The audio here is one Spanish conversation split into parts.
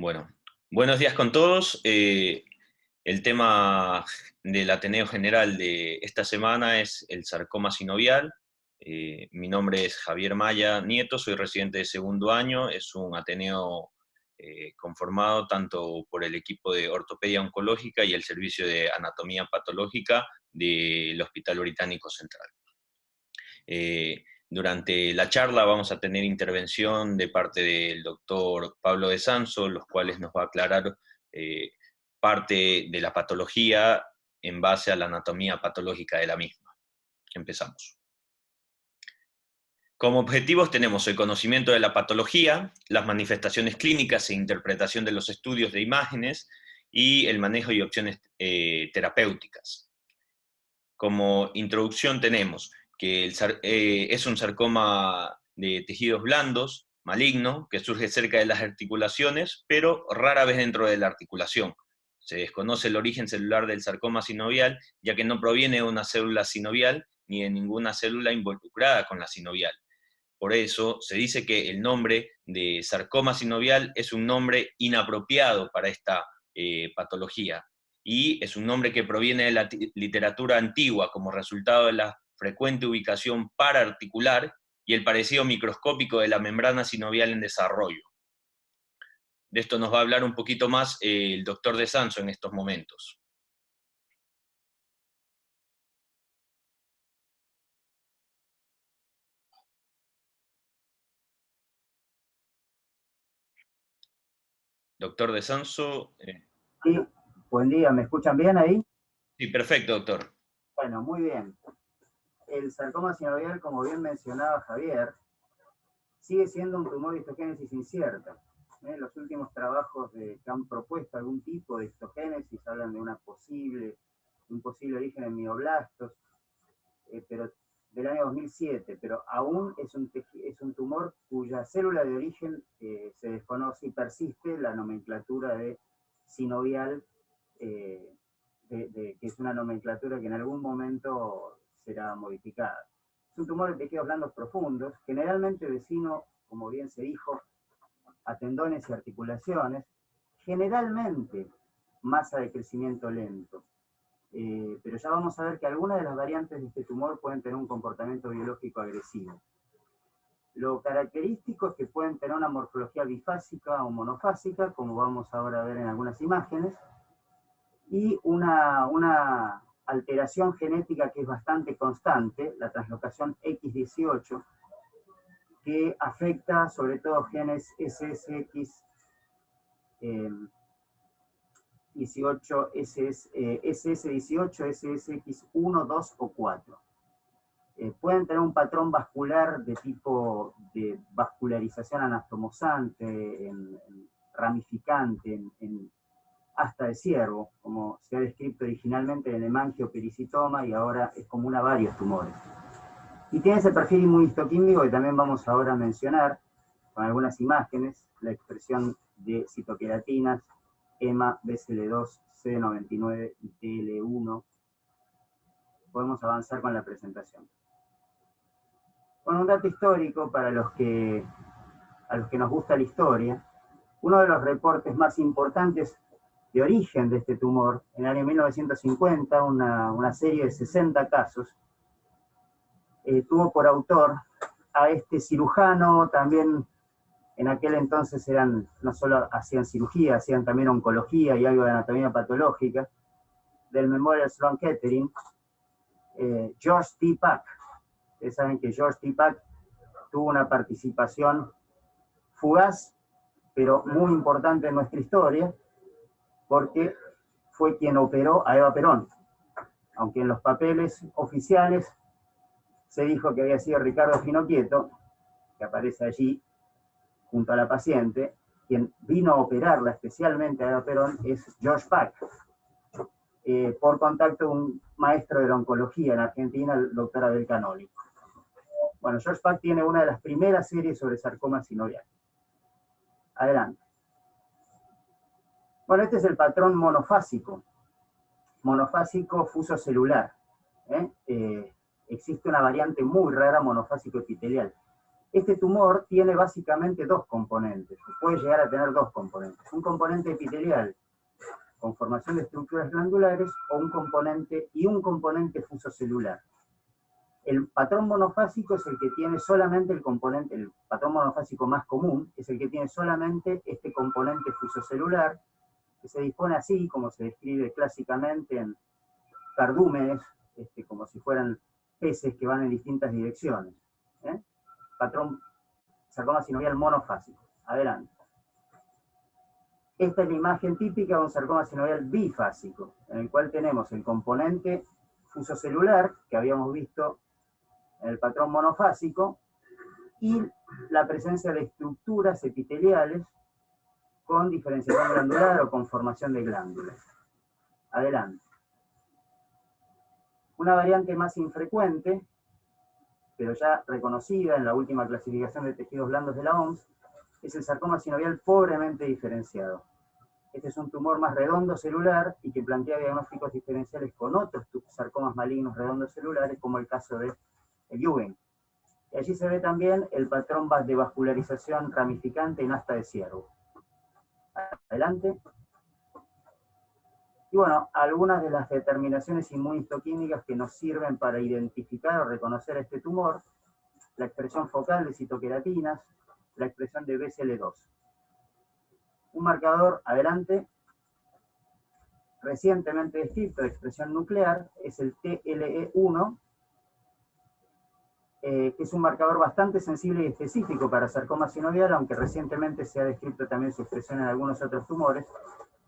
Bueno, buenos días con todos. El tema del Ateneo General de esta semana es el sarcoma sinovial. Mi nombre es Javier Maya Nieto, soy residente de segundo año. Es un Ateneo conformado tanto por el equipo de ortopedia oncológica y el servicio de anatomía patológica del Hospital Británico Central. Durante la charla vamos a tener intervención de parte del doctor Pablo de Sanso, los cuales nos va a aclarar parte de la patología en base a la anatomía patológica de la misma. Empezamos. Como objetivos tenemos el conocimiento de la patología, las manifestaciones clínicas e interpretación de los estudios de imágenes y el manejo y opciones terapéuticas. Como introducción tenemos que es un sarcoma de tejidos blandos, maligno, que surge cerca de las articulaciones, pero rara vez dentro de la articulación. Se desconoce el origen celular del sarcoma sinovial, ya que no proviene de una célula sinovial ni de ninguna célula involucrada con la sinovial. Por eso se dice que el nombre de sarcoma sinovial es un nombre inapropiado para esta patología, y es un nombre que proviene de la literatura antigua como resultado de la frecuente ubicación paraarticular y el parecido microscópico de la membrana sinovial en desarrollo. De esto nos va a hablar un poquito más el doctor de Sanso en estos momentos. Doctor de Sanso. Sí, buen día, ¿me escuchan bien ahí? Sí, perfecto, doctor. Bueno, muy bien. El sarcoma sinovial, como bien mencionaba Javier, sigue siendo un tumor de histogénesis incierta. Los últimos trabajos que han propuesto algún tipo de histogénesis hablan de un posible origen en mioblastos, pero del año 2007, pero aún es un tumor cuya célula de origen se desconoce y persiste la nomenclatura de sinovial, que es una nomenclatura que en algún momento será modificada. Es un tumor de tejidos blandos profundos, generalmente vecino, como bien se dijo, a tendones y articulaciones, generalmente masa de crecimiento lento. Pero ya vamos a ver que algunas de las variantes de este tumor pueden tener un comportamiento biológico agresivo. Lo característico es que pueden tener una morfología bifásica o monofásica, como vamos ahora a ver en algunas imágenes, y una alteración genética que es bastante constante, la translocación X18, que afecta sobre todo genes SSX, 18, SS18, SSX1, 2 o 4. Pueden tener un patrón vascular de tipo de vascularización anastomosante, ramificante, hasta de ciervo, como se ha descrito originalmente en el hemangiopericitoma y ahora es común a varios tumores. Y tiene ese perfil inmunistoquímico que también vamos ahora a mencionar con algunas imágenes, la expresión de citoqueratinas, EMA, BCL2, CD99 y TL1. Podemos avanzar con la presentación. Bueno, un dato histórico para a los que nos gusta la historia. Uno de los reportes más importantes de origen de este tumor, en el año 1950, una serie de 60 casos, tuvo por autor a este cirujano, también en aquel entonces no solo hacían cirugía, hacían también oncología y algo de anatomía patológica, del Memorial Sloan Kettering, George T. Pack. Ustedes saben que George T. Pack tuvo una participación fugaz, pero muy importante en nuestra historia, porque fue quien operó a Eva Perón, aunque en los papeles oficiales se dijo que había sido Ricardo Ginocchieto, que aparece allí junto a la paciente. Quien vino a operarla especialmente a Eva Perón es George Pack, por contacto de un maestro de la oncología en Argentina, el doctor Abel Canoli. Bueno, George Pack tiene una de las primeras series sobre sarcoma sinovial. Adelante. Bueno, este es el patrón monofásico fusocelular. Existe una variante muy rara monofásico epitelial. Este tumor tiene básicamente dos componentes, puede llegar a tener dos componentes. Un componente epitelial con formación de estructuras glandulares o un componente fusocelular. El patrón monofásico es el que tiene solamente el componente, el patrón monofásico más común, es el que tiene solamente este componente fusocelular, que se dispone así, como se describe clásicamente en cardúmenes, como si fueran peces que van en distintas direcciones. Patrón sarcoma sinovial monofásico. Adelante. Esta es la imagen típica de un sarcoma sinovial bifásico, en el cual tenemos el componente fusocelular, que habíamos visto en el patrón monofásico, y la presencia de estructuras epiteliales con diferenciación glandular o con formación de glándulas. Adelante. Una variante más infrecuente, pero ya reconocida en la última clasificación de tejidos blandos de la OMS, es el sarcoma sinovial pobremente diferenciado. Este es un tumor más redondo celular y que plantea diagnósticos diferenciales con otros sarcomas malignos redondos celulares, como el caso de Ewing. Y allí se ve también el patrón de vascularización ramificante en asta de ciervo. Adelante. Y bueno, algunas de las determinaciones inmunistoquímicas que nos sirven para identificar o reconocer este tumor: la expresión focal de citoqueratinas, la expresión de BCL2. Un marcador, adelante, recientemente descrito de expresión nuclear es el TLE1, que es un marcador bastante sensible y específico para sarcoma sinovial, aunque recientemente se ha descrito también su expresión en algunos otros tumores,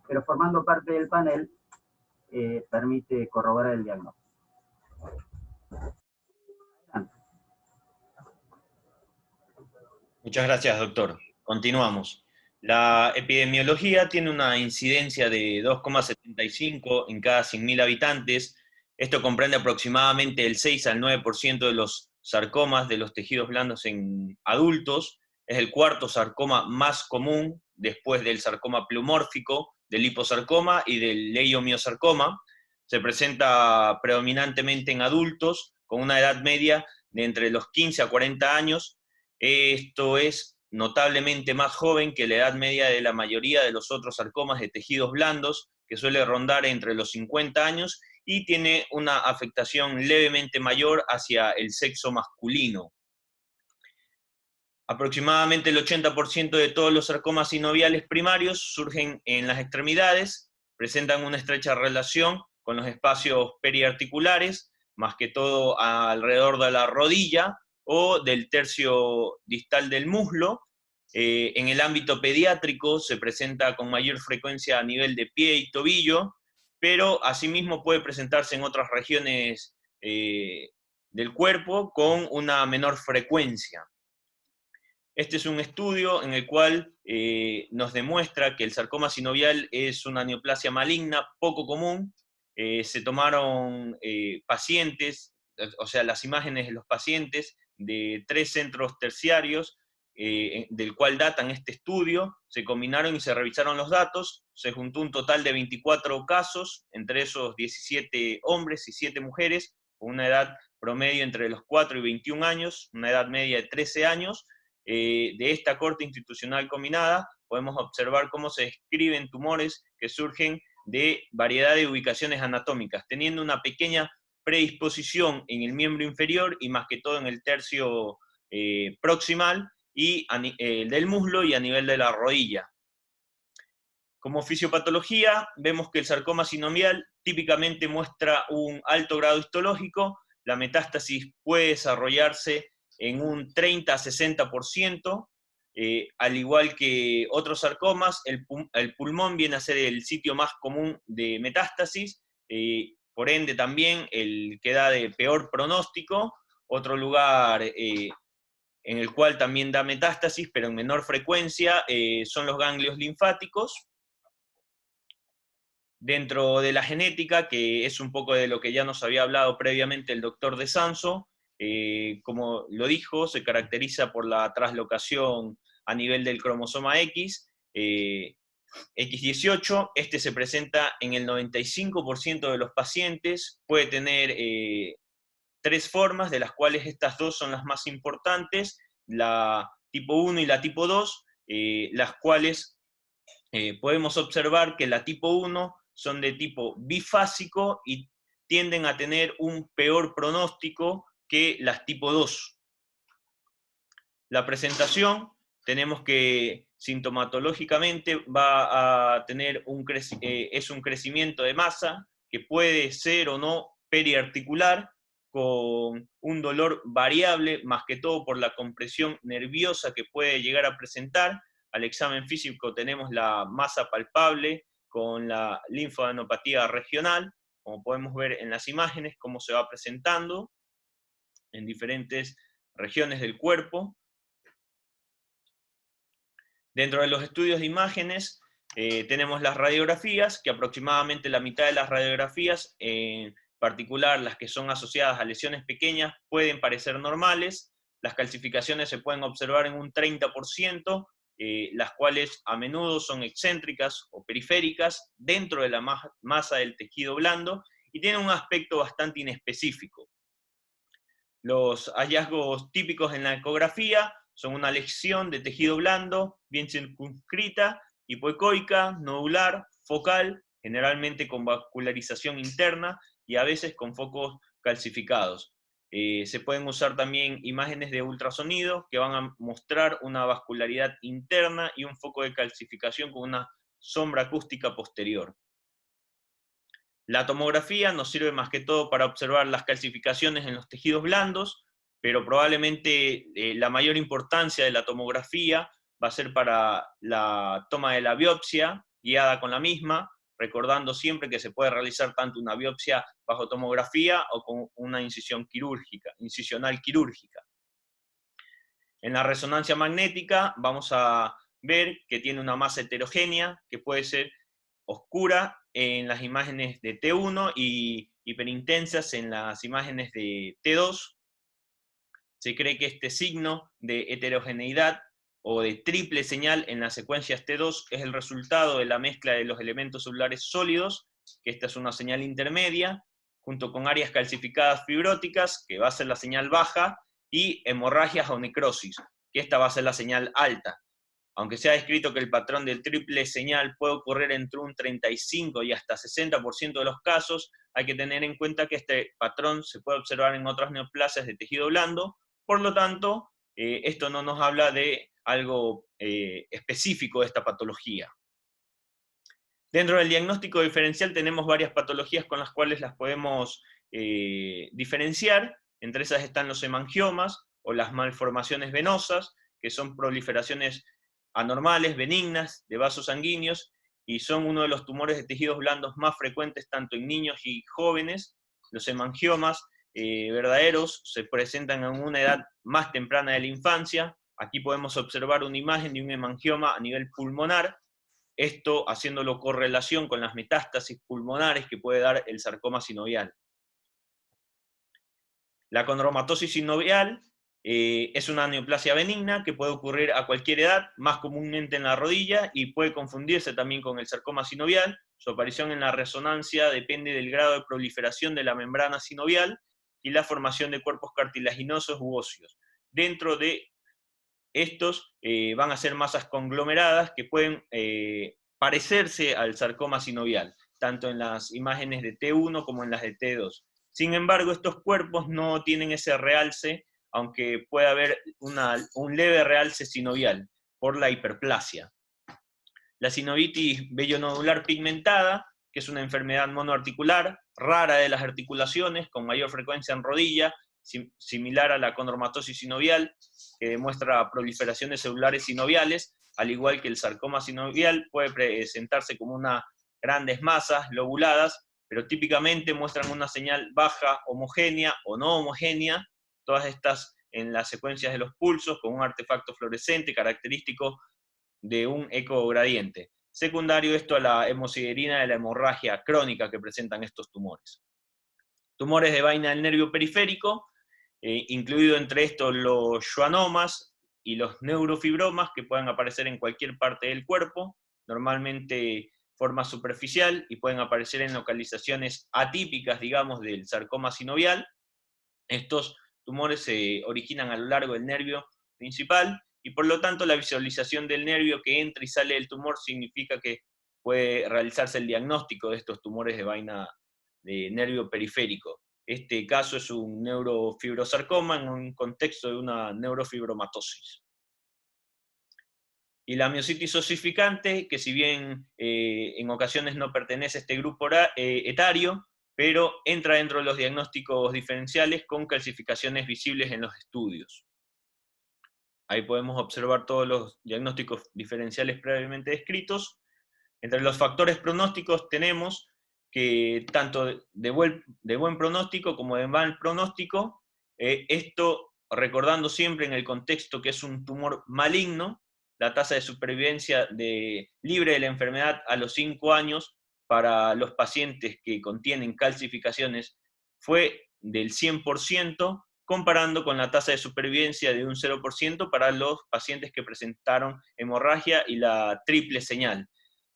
pero formando parte del panel permite corroborar el diagnóstico. Muchas gracias, doctor. Continuamos. La epidemiología tiene una incidencia de 2,75 en cada 100.000 habitantes. Esto comprende aproximadamente el 6 al 9% de los sarcomas de los tejidos blandos en adultos. Es el cuarto sarcoma más común después del sarcoma pleomórfico, del liposarcoma y del leiomiosarcoma. Se presenta predominantemente en adultos con una edad media de entre los 15 a 40 años. Esto es notablemente más joven que la edad media de la mayoría de los otros sarcomas de tejidos blandos, que suele rondar entre los 50 años, y tiene una afectación levemente mayor hacia el sexo masculino. Aproximadamente el 80% de todos los sarcomas sinoviales primarios surgen en las extremidades, presentan una estrecha relación con los espacios periarticulares, más que todo alrededor de la rodilla o del tercio distal del muslo. En el ámbito pediátrico se presenta con mayor frecuencia a nivel de pie y tobillo, pero asimismo puede presentarse en otras regiones del cuerpo con una menor frecuencia. Este es un estudio en el cual nos demuestra que el sarcoma sinovial es una neoplasia maligna poco común. Se tomaron pacientes, o sea, las imágenes de los pacientes de 3 centros terciarios, del cual datan este estudio, se combinaron y se revisaron los datos, se juntó un total de 24 casos, entre esos 17 hombres y 7 mujeres, con una edad promedio entre los 4 y 21 años, una edad media de 13 años. De esta corte institucional combinada podemos observar cómo se describen tumores que surgen de variedad de ubicaciones anatómicas, teniendo una pequeña predisposición en el miembro inferior y más que todo en el tercio proximal y del muslo y a nivel de la rodilla. Como fisiopatología, vemos que el sarcoma sinovial típicamente muestra un alto grado histológico. La metástasis puede desarrollarse en un 30 a 60%, al igual que otros sarcomas. El pulmón viene a ser el sitio más común de metástasis, por ende también el que da de peor pronóstico. Otro lugar en el cual también da metástasis, pero en menor frecuencia, son los ganglios linfáticos. Dentro de la genética, que es un poco de lo que ya nos había hablado previamente el doctor De Sanso, como lo dijo, se caracteriza por la traslocación a nivel del cromosoma X, X18. Este se presenta en el 95% de los pacientes, puede tener 3 formas, de las cuales estas 2 son las más importantes. la tipo 1 y la tipo 2, las cuales podemos observar que la tipo 1 son de tipo bifásico y tienden a tener un peor pronóstico que las tipo 2. La presentación, tenemos que sintomatológicamente va a tener es un crecimiento de masa que puede ser o no periarticular, con un dolor variable, más que todo por la compresión nerviosa que puede llegar a presentar. Al examen físico tenemos la masa palpable con la linfadenopatía regional, como podemos ver en las imágenes, cómo se va presentando en diferentes regiones del cuerpo. Dentro de los estudios de imágenes tenemos las radiografías, que aproximadamente la mitad de las radiografías, en particular las que son asociadas a lesiones pequeñas, pueden parecer normales. Las calcificaciones se pueden observar en un 30%, las cuales a menudo son excéntricas o periféricas dentro de la masa del tejido blando y tienen un aspecto bastante inespecífico. Los hallazgos típicos en la ecografía son una lesión de tejido blando, bien circunscrita, hipoecoica, nodular, focal, generalmente con vascularización interna y a veces con focos calcificados. Se pueden usar también imágenes de ultrasonido que van a mostrar una vascularidad interna y un foco de calcificación con una sombra acústica posterior. La tomografía nos sirve más que todo para observar las calcificaciones en los tejidos blandos, pero probablemente la mayor importancia de la tomografía va a ser para la toma de la biopsia, guiada con la misma, recordando siempre que se puede realizar tanto una biopsia bajo tomografía o con una incisión quirúrgica, incisional quirúrgica. En la resonancia magnética vamos a ver que tiene una masa heterogénea, que puede ser oscura en las imágenes de T1 y hiperintensas en las imágenes de T2. Se cree que este signo de heterogeneidad o de triple señal en las secuencias T2 es el resultado de la mezcla de los elementos celulares sólidos, que esta es una señal intermedia, junto con áreas calcificadas fibróticas, que va a ser la señal baja, y hemorragias o necrosis, que esta va a ser la señal alta. Aunque se ha descrito que el patrón del triple señal puede ocurrir entre un 35 y hasta 60% de los casos, hay que tener en cuenta que este patrón se puede observar en otras neoplasias de tejido blando. Por lo tanto, esto no nos habla de algo específico de esta patología. Dentro del diagnóstico diferencial tenemos varias patologías con las cuales las podemos diferenciar. Entre esas están los hemangiomas o las malformaciones venosas, que son proliferaciones anormales, benignas, de vasos sanguíneos, y son uno de los tumores de tejidos blandos más frecuentes tanto en niños y jóvenes. Los hemangiomas verdaderos se presentan en una edad más temprana de la infancia. Aquí podemos observar una imagen de un hemangioma a nivel pulmonar, esto haciéndolo correlación con las metástasis pulmonares que puede dar el sarcoma sinovial. La condromatosis sinovial es una neoplasia benigna que puede ocurrir a cualquier edad, más comúnmente en la rodilla, y puede confundirse también con el sarcoma sinovial. Su aparición en la resonancia depende del grado de proliferación de la membrana sinovial y la formación de cuerpos cartilaginosos u óseos. Dentro de estos van a ser masas conglomeradas que pueden parecerse al sarcoma sinovial, tanto en las imágenes de T1 como en las de T2. Sin embargo, estos cuerpos no tienen ese realce, aunque puede haber un leve realce sinovial por la hiperplasia. La sinovitis vellonodular pigmentada, que es una enfermedad monoarticular, rara de las articulaciones, con mayor frecuencia en rodilla, similar a la condromatosis sinovial, que demuestra proliferaciones celulares sinoviales, al igual que el sarcoma sinovial, puede presentarse como unas grandes masas lobuladas, pero típicamente muestran una señal baja homogénea o no homogénea, todas estas en las secuencias de los pulsos, con un artefacto fluorescente característico de un ecogradiente. Secundario esto a la hemosiderina de la hemorragia crónica que presentan estos tumores. Tumores de vaina del nervio periférico, incluido entre estos los schwannomas y los neurofibromas, que pueden aparecer en cualquier parte del cuerpo, normalmente forma superficial, y pueden aparecer en localizaciones atípicas, digamos, del sarcoma sinovial. Estos tumores se originan a lo largo del nervio principal, y por lo tanto la visualización del nervio que entra y sale del tumor significa que puede realizarse el diagnóstico de estos tumores de vaina de nervio periférico. Este caso es un neurofibrosarcoma en un contexto de una neurofibromatosis. Y la miositis osificante, que si bien en ocasiones no pertenece a este grupo etario, pero entra dentro de los diagnósticos diferenciales con calcificaciones visibles en los estudios. Ahí podemos observar todos los diagnósticos diferenciales previamente descritos. Entre los factores pronósticos tenemos que tanto de buen pronóstico como de mal pronóstico, esto recordando siempre en el contexto que es un tumor maligno, la tasa de supervivencia libre de la enfermedad a los 5 años para los pacientes que contienen calcificaciones fue del 100%, comparando con la tasa de supervivencia de un 0% para los pacientes que presentaron hemorragia y la triple señal.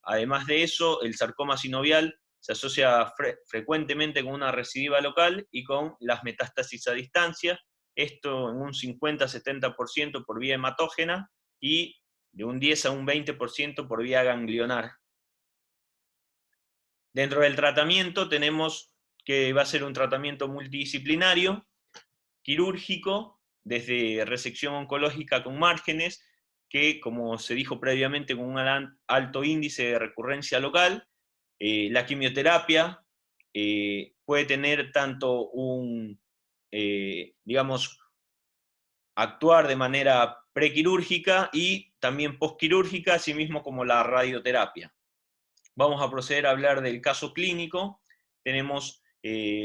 Además de eso, el sarcoma sinovial se asocia frecuentemente con una recidiva local y con las metástasis a distancia, esto en un 50-70% por vía hematógena y de un 10 a un 20% por vía ganglionar. Dentro del tratamiento tenemos que va a ser un tratamiento multidisciplinario, quirúrgico, desde resección oncológica con márgenes, que como se dijo previamente con un alto índice de recurrencia local. La quimioterapia puede tener tanto digamos, actuar de manera prequirúrgica y también postquirúrgica, así mismo como la radioterapia. Vamos a proceder a hablar del caso clínico. Tenemos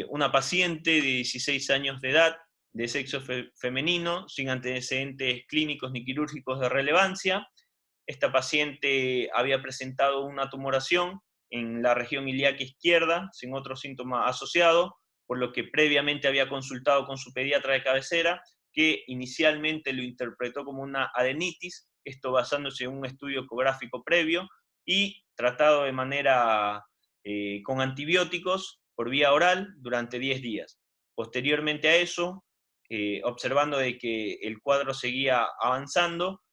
una paciente de 16 años de edad, de sexo femenino, sin antecedentes clínicos ni quirúrgicos de relevancia. Esta paciente había presentado una tumoración en la región ilíaca izquierda, sin otro síntoma asociado, por lo que previamente había consultado con su pediatra de cabecera, que inicialmente lo interpretó como una adenitis, esto basándose en un estudio ecográfico previo, y tratado de manera con antibióticos por vía oral durante 10 días. Posteriormente a eso, observando de que el cuadro seguía avanzando,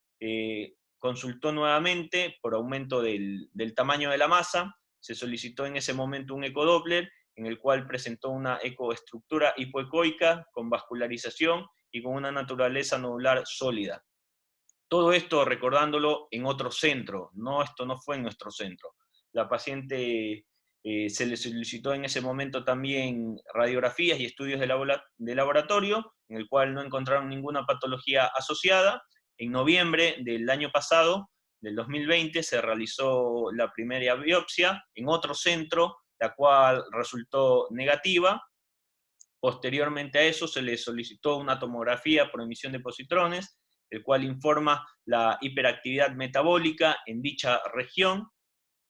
consultó nuevamente por aumento del tamaño de la masa, se solicitó en ese momento un ecodoppler, en el cual presentó una ecoestructura hipoecoica con vascularización y con una naturaleza nodular sólida. Todo esto recordándolo en otro centro, esto no fue en nuestro centro. La paciente se le solicitó en ese momento también radiografías y estudios de laboratorio, en el cual no encontraron ninguna patología asociada. En noviembre del año pasado, del 2020, se realizó la primera biopsia en otro centro, la cual resultó negativa. Posteriormente a eso se le solicitó una tomografía por emisión de positrones, el cual informa la hiperactividad metabólica en dicha región,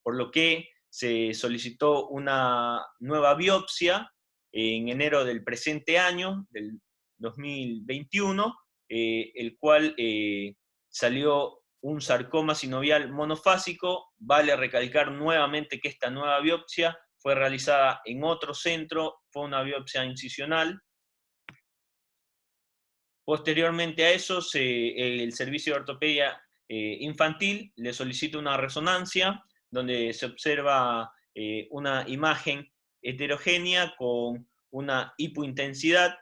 por lo que se solicitó una nueva biopsia en enero del presente año, del 2021, el cual salió un sarcoma sinovial monofásico. Vale recalcar nuevamente que esta nueva biopsia fue realizada en otro centro, fue una biopsia incisional. Posteriormente a eso, el servicio de ortopedia infantil le solicita una resonancia, donde se observa una imagen heterogénea con una hipointensidad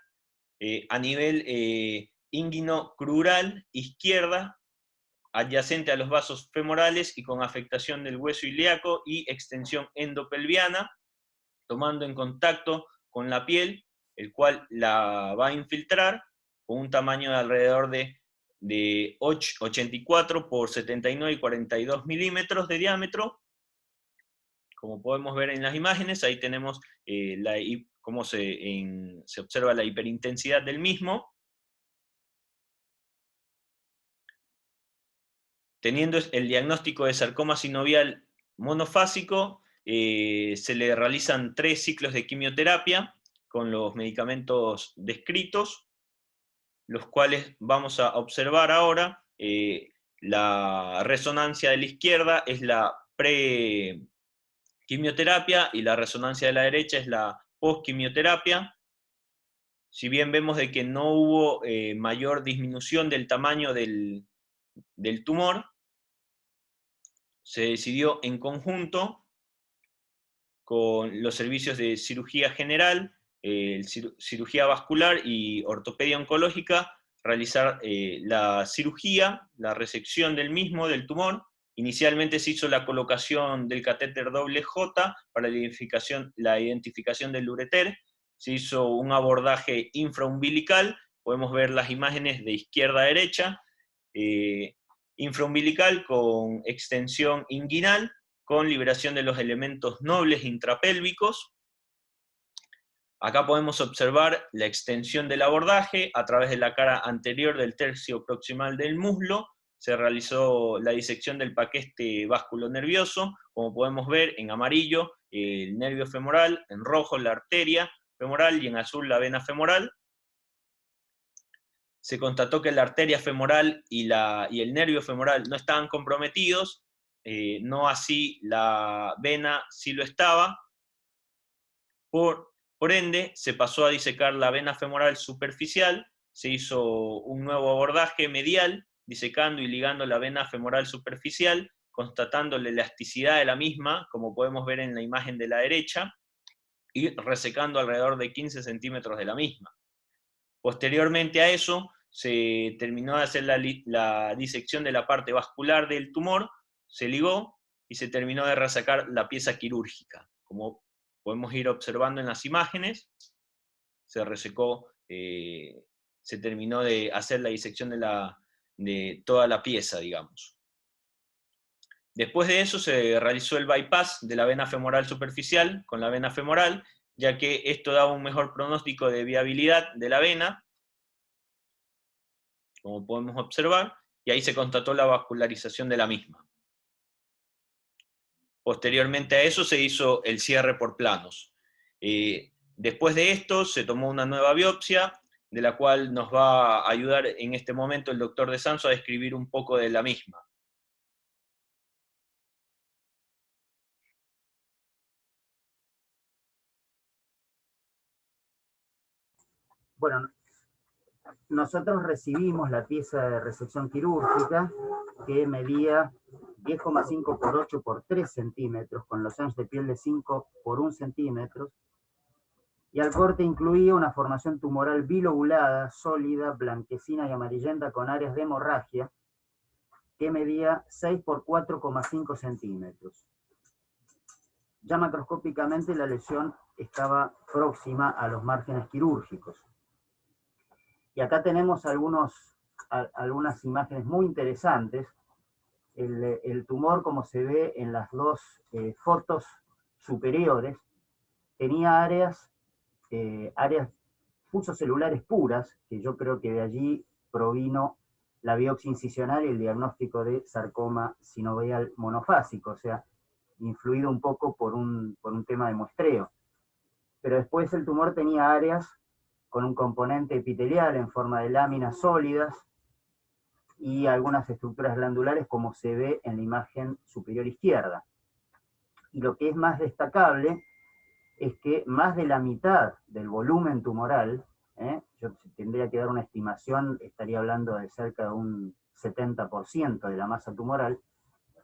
a nivel inguino-crural izquierda, adyacente a los vasos femorales y con afectación del hueso ilíaco y extensión endopelviana, tomando en contacto con la piel, el cual la va a infiltrar con un tamaño de alrededor de 84 por 79 y 42 milímetros de diámetro. Como podemos ver en las imágenes, ahí tenemos cómo se observa la hiperintensidad del mismo. Teniendo el diagnóstico de sarcoma sinovial monofásico, se le realizan 3 ciclos de quimioterapia con los medicamentos descritos, los cuales vamos a observar ahora. La resonancia de la izquierda es la pre-quimioterapia y la resonancia de la derecha es la post-quimioterapia. si bien vemos de que no hubo mayor disminución del tamaño del tumor, se decidió en conjunto con los servicios de cirugía general, cirugía vascular y ortopedia oncológica, realizar la cirugía, la resección del mismo, del tumor. Inicialmente se hizo la colocación del catéter doble J para la identificación del ureter, se hizo un abordaje infraumbilical, podemos ver las imágenes de izquierda a derecha, infraumbilical con extensión inguinal, con liberación de los elementos nobles intrapélvicos. Acá podemos observar la extensión del abordaje a través de la cara anterior del tercio proximal del muslo. Se realizó la disección del paquete vasculonervioso, como podemos ver en amarillo el nervio femoral, en rojo la arteria femoral y en azul la vena femoral. Se constató que la arteria femoral y el nervio femoral no estaban comprometidos, no así la vena sí lo estaba. Por ende, se pasó a disecar la vena femoral superficial, se hizo un nuevo abordaje medial, disecando y ligando la vena femoral superficial, constatando la elasticidad de la misma, como podemos ver en la imagen de la derecha, y resecando alrededor de 15 centímetros de la misma. Posteriormente a eso, se terminó de hacer la disección de la parte vascular del tumor, se ligó y se terminó de resacar la pieza quirúrgica. Como podemos ir observando en las imágenes, se resecó, se terminó de hacer la disección de toda la pieza, digamos. Después de eso se realizó el bypass de la vena femoral superficial con la vena femoral, ya que esto daba un mejor pronóstico de viabilidad de la vena, como podemos observar, y ahí se constató la vascularización de la misma. Posteriormente a eso se hizo el cierre por planos. Después de esto se tomó una nueva biopsia, de la cual nos va a ayudar en este momento el doctor De Sanso a describir un poco de la misma. Bueno, nosotros recibimos la pieza de resección quirúrgica que medía 10,5 por 8 por 3 centímetros, con los años de piel de 5 por 1 centímetro, y al corte incluía una formación tumoral bilobulada, sólida, blanquecina y amarillenta con áreas de hemorragia, que medía 6 por 4,5 centímetros. Ya macroscópicamente la lesión estaba próxima a los márgenes quirúrgicos. Y acá tenemos algunas imágenes muy interesantes. El tumor, como se ve en las dos fotos superiores, tenía áreas fusocelulares puras, que yo creo que de allí provino la biopsia incisional y el diagnóstico de sarcoma sinovial monofásico, o sea, influido un poco por un tema de muestreo. Pero después el tumor tenía áreas con un componente epitelial en forma de láminas sólidas y algunas estructuras glandulares, como se ve en la imagen superior izquierda. Y lo que es más destacable es que más de la mitad del volumen tumoral, yo tendría que dar una estimación, estaría hablando de cerca de un 70% de la masa tumoral,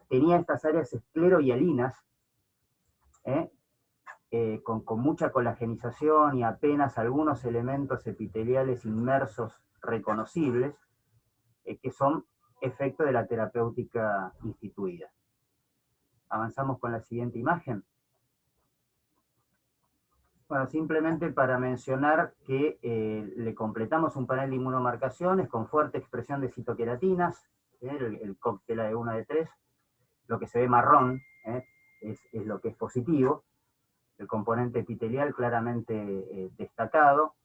tenía estas áreas esclerohialinas, con mucha colagenización y apenas algunos elementos epiteliales inmersos reconocibles, que son efecto de la terapéutica instituida. Avanzamos con la siguiente imagen. Bueno, simplemente para mencionar que le completamos un panel de inmunomarcaciones con fuerte expresión de citoqueratinas, el cóctel AD1 AD3, lo que se ve marrón es lo que es positivo, el componente epitelial claramente destacado,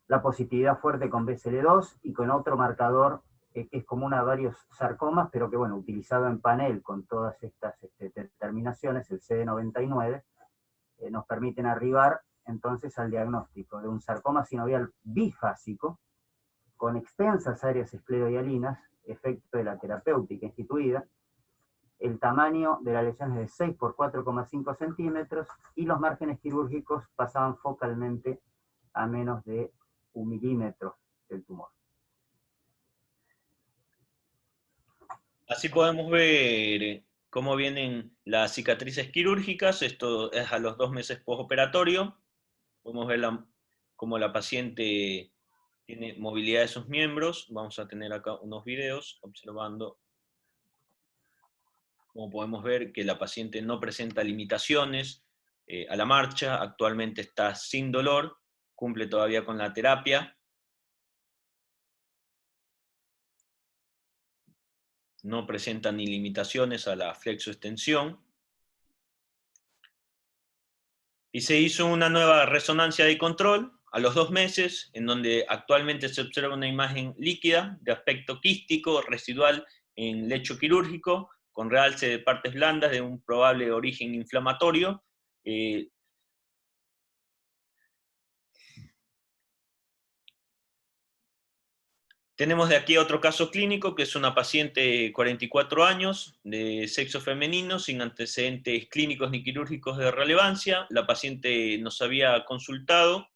la positividad fuerte con BCL2 y con otro marcador que es común a varios sarcomas, pero que bueno, utilizado en panel con todas estas determinaciones, el CD99, nos permiten arribar entonces al diagnóstico de un sarcoma sinovial bifásico con extensas áreas esclerohialinas, efecto de la terapéutica instituida. El tamaño de la lesión es de 6 por 4,5 centímetros y los márgenes quirúrgicos pasaban focalmente a menos de 1 milímetro del tumor. Así podemos ver cómo vienen las cicatrices quirúrgicas. Esto es a los 2 meses postoperatorio. Podemos ver cómo la paciente tiene movilidad de sus miembros. Vamos a tener acá unos videos observando cómo podemos ver que la paciente no presenta limitaciones a la marcha. Actualmente está sin dolor, cumple todavía con la terapia. No presenta ni limitaciones a la flexoextensión. Y se hizo una nueva resonancia de control a los 2 meses, en donde actualmente se observa una imagen líquida de aspecto quístico residual en lecho quirúrgico, con realce de partes blandas de un probable origen inflamatorio. Tenemos de aquí otro caso clínico, que es una paciente de 44 años, de sexo femenino, sin antecedentes clínicos ni quirúrgicos de relevancia. La paciente nos había consultado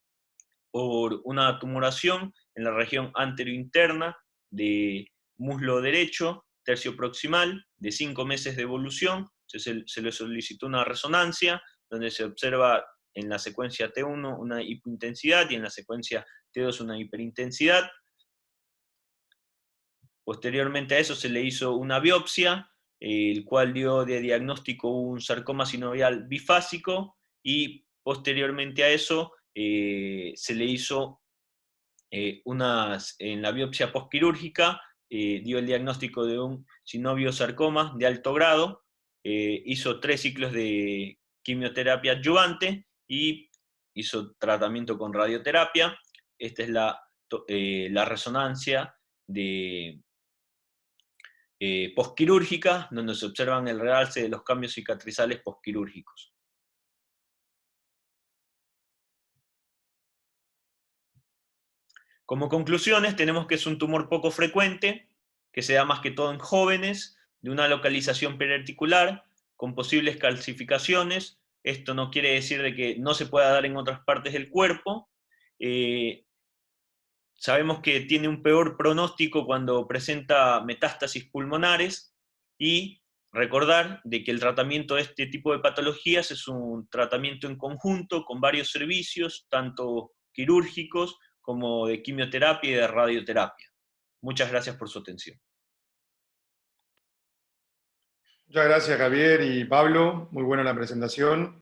por una tumoración en la región anterointerna de muslo derecho, tercio proximal, de 5 meses de evolución. Se le solicitó una resonancia, donde se observa en la secuencia T1 una hipointensidad y en la secuencia T2 una hiperintensidad. Posteriormente a eso se le hizo una biopsia, el cual dio de diagnóstico un sarcoma sinovial bifásico, y posteriormente a eso se le hizo en la biopsia postquirúrgica, dio el diagnóstico de un sinoviosarcoma de alto grado, hizo 3 ciclos de quimioterapia adyuvante y hizo tratamiento con radioterapia. Esta es la resonancia de postquirúrgica, donde se observan el realce de los cambios cicatrizales postquirúrgicos. Como conclusiones, tenemos que es un tumor poco frecuente, que se da más que todo en jóvenes, de una localización periarticular, con posibles calcificaciones. Esto no quiere decir de que no se pueda dar en otras partes del cuerpo. Sabemos que tiene un peor pronóstico cuando presenta metástasis pulmonares, y recordar de que el tratamiento de este tipo de patologías es un tratamiento en conjunto con varios servicios, tanto quirúrgicos como de quimioterapia y de radioterapia. Muchas gracias por su atención. Muchas gracias, Javier y Pablo. Muy buena la presentación.